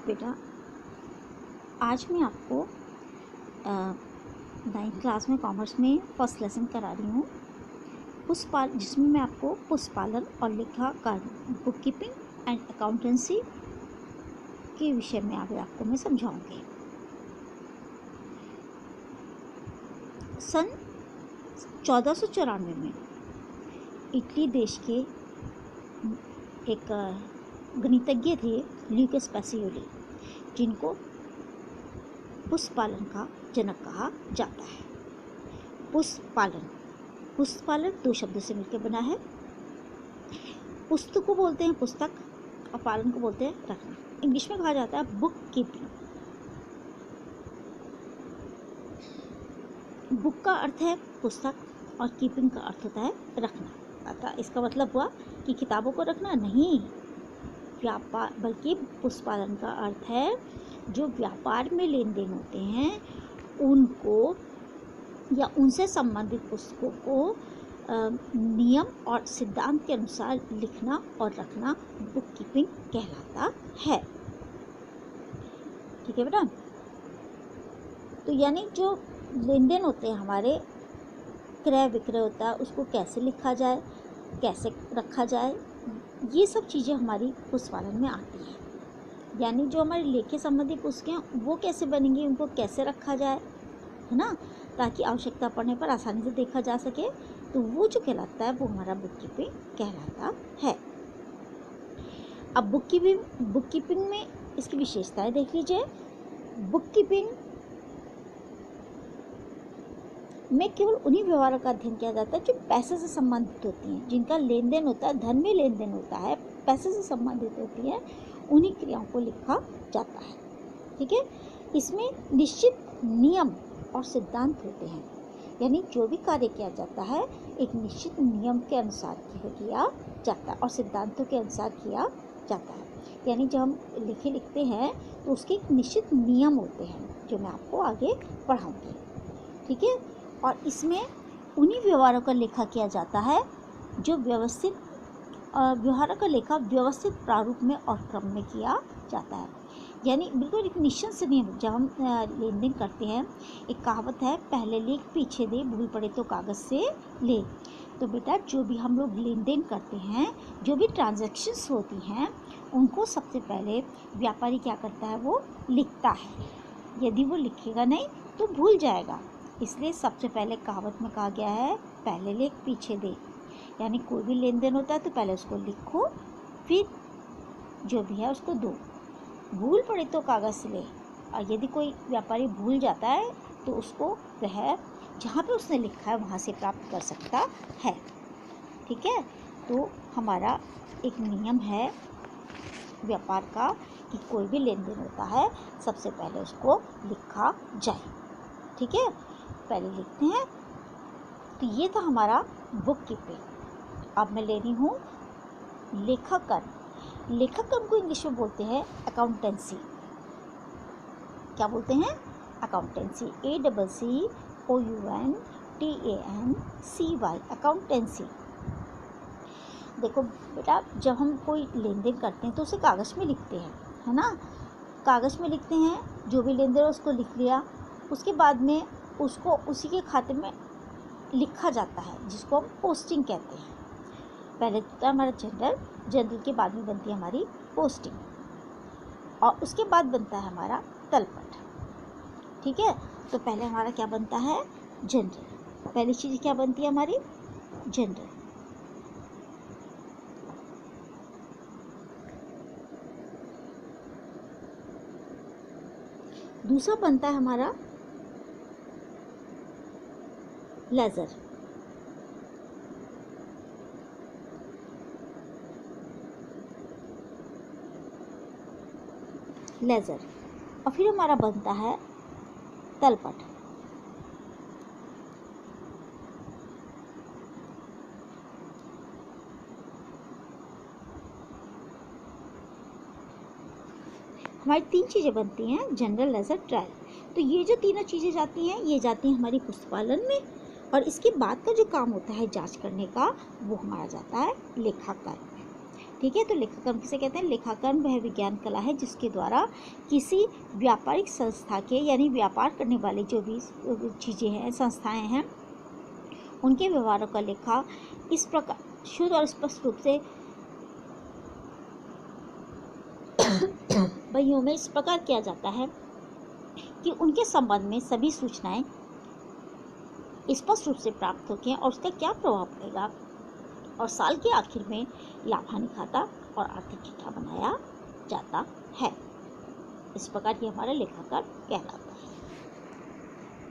बेटा, आज मैं आपको 9th क्लास में कॉमर्स में फर्स्ट लेसन करा रही हूँ जिसमें मैं आपको पुस्तपालन और लेखा कार्य बुक कीपिंग एंड अकाउंटेंसी के विषय में आगे आपको मैं समझाऊंगी। सन 1494 में इटली देश के एक गणितज्ञ थे ल्यूकस पैसियोली, जिनको पुस्तपालन का जनक कहा जाता है। पुस्तपालन दो शब्दों से मिलकर बना है। पुस्तक को बोलते हैं पुस्तक और पालन को बोलते हैं रखना। इंग्लिश में कहा जाता है बुक कीपिंग। बुक का अर्थ है पुस्तक और कीपिंग का अर्थ होता है रखना। अतः इसका मतलब हुआ कि किताबों को रखना नहीं, व्यापार, बल्कि पुस्तपालन का अर्थ है जो व्यापार में लेन देन होते हैं उनको या उनसे संबंधित पुस्तकों को नियम और सिद्धांत के अनुसार लिखना और रखना बुक कीपिंग कहलाता है। ठीक है बेटा। तो यानी जो लेन देन होते हैं हमारे, क्रय विक्रय होता है, उसको कैसे लिखा जाए, कैसे रखा जाए, ये सब चीज़ें हमारी पुस्तपालन में आती हैं। यानी जो हमारे लेखे संबंधी पुस्तकें हैं वो कैसे बनेंगी, उनको कैसे रखा जाए, है ना, ताकि आवश्यकता पड़ने पर आसानी से देखा जा सके। तो वो जो कहलाता है वो हमारा बुक कीपिंग कहलाता है। अब बुक कीपिंग में इसकी विशेषताएं देख लीजिए। बुक कीपिंग में केवल उन्हीं व्यवहारों का अध्ययन किया जाता है जो पैसे से संबंधित होती हैं, जिनका लेन देन होता है, धन में लेन देन होता है, पैसे से संबंधित होती है, उन्हीं क्रियाओं को लिखा जाता है। ठीक है। इसमें निश्चित नियम और सिद्धांत होते हैं, यानी जो भी कार्य किया जाता है एक निश्चित नियम के अनुसार किया जाता है और सिद्धांतों के अनुसार किया जाता है। यानी जब हम लेखे लिखते हैं तो उसके एक निश्चित नियम होते हैं जो मैं आपको आगे पढ़ाऊँगी। ठीक है। और इसमें उन्हीं व्यवहारों का लेखा किया जाता है जो व्यवहारों का लेखा व्यवस्थित प्रारूप में और क्रम में किया जाता है। यानी बिल्कुल एक निश्चित से नियम। जब हम लेन देन करते हैं, एक कहावत है, पहले लेख पीछे दे, भूल पड़े तो कागज़ से ले। तो बेटा, जो भी हम लोग लेन देन करते हैं, जो भी ट्रांजैक्शंस होती हैं, उनको सबसे पहले व्यापारी क्या करता है, वो लिखता है। यदि वो लिखेगा नहीं तो भूल जाएगा। इसलिए सबसे पहले कहावत में कहा गया है, पहले लेख पीछे दे। यानी कोई भी लेन देन होता है तो पहले उसको लिखो, फिर जो भी है उसको दो। भूल पड़े तो कागज़ से ले। और यदि कोई व्यापारी भूल जाता है तो उसको वह जहाँ पे उसने लिखा है वहाँ से प्राप्त कर सकता है। ठीक है। तो हमारा एक नियम है व्यापार का कि कोई भी लेन देन होता है सबसे पहले उसको लिखा जाए। ठीक है। पहले लिखते हैं। तो ये था हमारा बुक कीपिंग। अब मैं ले रही हूँ लेखाकर्म। लेखाकर्म को इंग्लिश में बोलते हैं अकाउंटेंसी। क्या बोलते हैं? अकाउंटेंसी। ACCOUNTANCY, accountancy. देखो बेटा, जब हम कोई लेन देन करते हैं तो उसे कागज़ में लिखते हैं, है ना। कागज़ में लिखते हैं, जो भी लेन देन उसको लिख लिया। उसके बाद में उसको उसी के खाते में लिखा जाता है, जिसको हम पोस्टिंग कहते हैं। पहले तो हमारा जनरल के बाद में बनती है हमारी पोस्टिंग, और उसके बाद बनता है हमारा तलपट। ठीक है। तो पहले हमारा क्या बनता है? जनरल। पहली चीज़ क्या बनती है हमारी? जनरल। दूसरा बनता है हमारा लेजर। और फिर हमारा बनता है तलपट। हमारी तीन चीज़ें बनती हैं, जनरल, लेजर, ट्रायल। तो ये जो तीनों चीज़ें जाती हैं, ये जाती हैं हमारी पुस्तपालन में। और इसके बाद का जो काम होता है जांच करने का, वो हमारा जाता है लेखाकार में। ठीक है। तो लेखाकर्म किसे कहते हैं? लेखाकर्म वह विज्ञान कला है जिसके द्वारा किसी व्यापारिक संस्था के, यानी व्यापार करने वाली जो भी चीज़ें हैं, संस्थाएं हैं, उनके व्यवहारों का लेखा इस प्रकार शुद्ध और स्पष्ट रूप से बहियों में इस प्रकार किया जाता है कि उनके संबंध में सभी सूचनाएं स्पष्ट रूप से प्राप्त होती हैं और उसका क्या प्रभाव पड़ेगा, और साल के आखिर में लाभ हानि खाता और आर्थिक चिट्ठा बनाया जाता है। इस प्रकार ये हमारा लेखाकार कहलाता है।